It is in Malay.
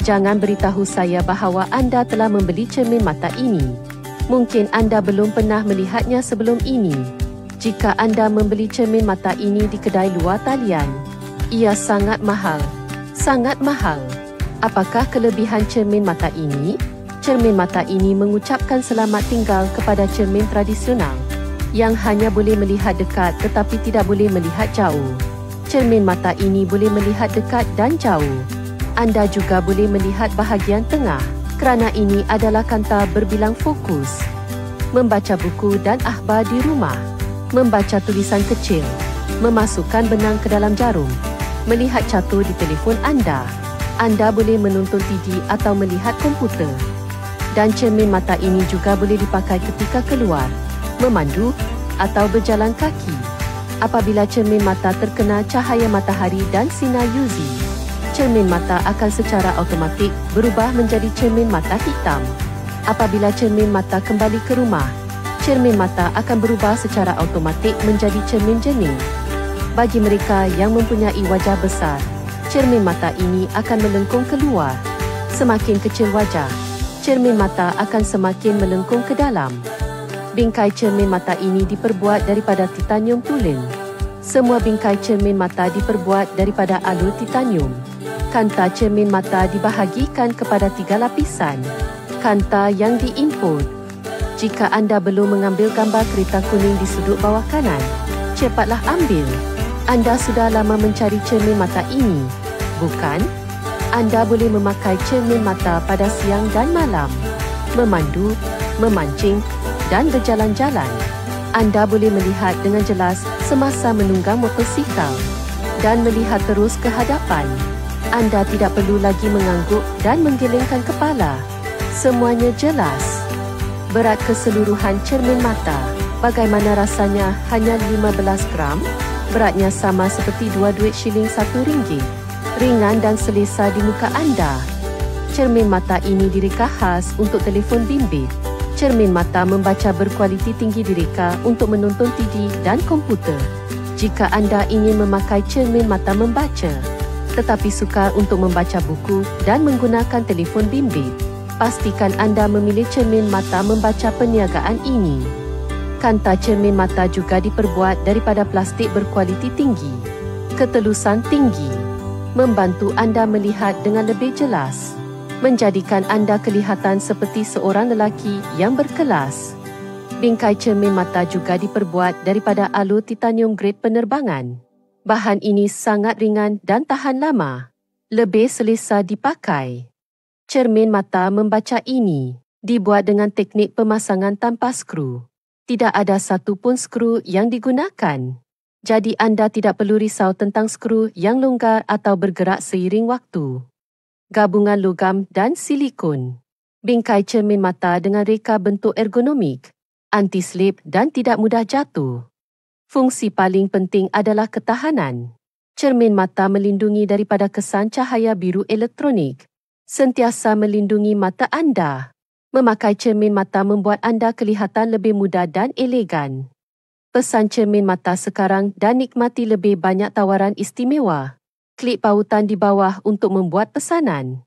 Jangan beritahu saya bahawa anda telah membeli cermin mata ini. Mungkin anda belum pernah melihatnya sebelum ini. Jika anda membeli cermin mata ini di kedai luar talian, ia sangat mahal. Sangat mahal. Apakah kelebihan cermin mata ini? Cermin mata ini mengucapkan selamat tinggal kepada cermin tradisional yang hanya boleh melihat dekat tetapi tidak boleh melihat jauh. Cermin mata ini boleh melihat dekat dan jauh. Anda juga boleh melihat bahagian tengah kerana ini adalah kanta berbilang fokus. Membaca buku dan akhbar di rumah. Membaca tulisan kecil. Memasukkan benang ke dalam jarum. Melihat catur di telefon anda. Anda boleh menonton TV atau melihat komputer. Dan cermin mata ini juga boleh dipakai ketika keluar, memandu atau berjalan kaki. Apabila cermin mata terkena cahaya matahari dan sinar UV, cermin mata akan secara automatik berubah menjadi cermin mata hitam. Apabila cermin mata kembali ke rumah, cermin mata akan berubah secara automatik menjadi cermin jernih. Bagi mereka yang mempunyai wajah besar, cermin mata ini akan melengkung keluar. Semakin kecil wajah, cermin mata akan semakin melengkung ke dalam. Bingkai cermin mata ini diperbuat daripada titanium tulen. Semua bingkai cermin mata diperbuat daripada alur titanium. Kanta cermin mata dibahagikan kepada 3 lapisan. Kanta yang diimport. Jika anda belum mengambil gambar kereta kuning di sudut bawah kanan, cepatlah ambil. Anda sudah lama mencari cermin mata ini, bukan? Anda boleh memakai cermin mata pada siang dan malam, memandu, memancing dan berjalan-jalan. Anda boleh melihat dengan jelas semasa menunggang motosikal dan melihat terus ke hadapan. Anda tidak perlu lagi mengangguk dan menggelengkan kepala. Semuanya jelas. Berat keseluruhan cermin mata. Bagaimana rasanya? Hanya 15 gram? Beratnya sama seperti 2 duit shilling RM1. Ringan dan selesa di muka anda. Cermin mata ini direka khas untuk telefon bimbit. Cermin mata membaca berkualiti tinggi direka untuk menonton TV dan komputer. Jika anda ingin memakai cermin mata membaca, tetapi sukar untuk membaca buku dan menggunakan telefon bimbit, pastikan anda memilih cermin mata membaca perniagaan ini. Kanta cermin mata juga diperbuat daripada plastik berkualiti tinggi. Ketelusan tinggi. Membantu anda melihat dengan lebih jelas. Menjadikan anda kelihatan seperti seorang lelaki yang berkelas. Bingkai cermin mata juga diperbuat daripada alur titanium grade penerbangan. Bahan ini sangat ringan dan tahan lama. Lebih selesa dipakai. Cermin mata membaca ini dibuat dengan teknik pemasangan tanpa skru. Tidak ada satu pun skru yang digunakan. Jadi anda tidak perlu risau tentang skru yang longgar atau bergerak seiring waktu. Gabungan logam dan silikon. Bingkai cermin mata dengan reka bentuk ergonomik, anti-slip dan tidak mudah jatuh. Fungsi paling penting adalah ketahanan. Cermin mata melindungi daripada kesan cahaya biru elektronik. Sentiasa melindungi mata anda. Memakai cermin mata membuat anda kelihatan lebih muda dan elegan. Pesan cermin mata sekarang dan nikmati lebih banyak tawaran istimewa. Klik pautan di bawah untuk membuat pesanan.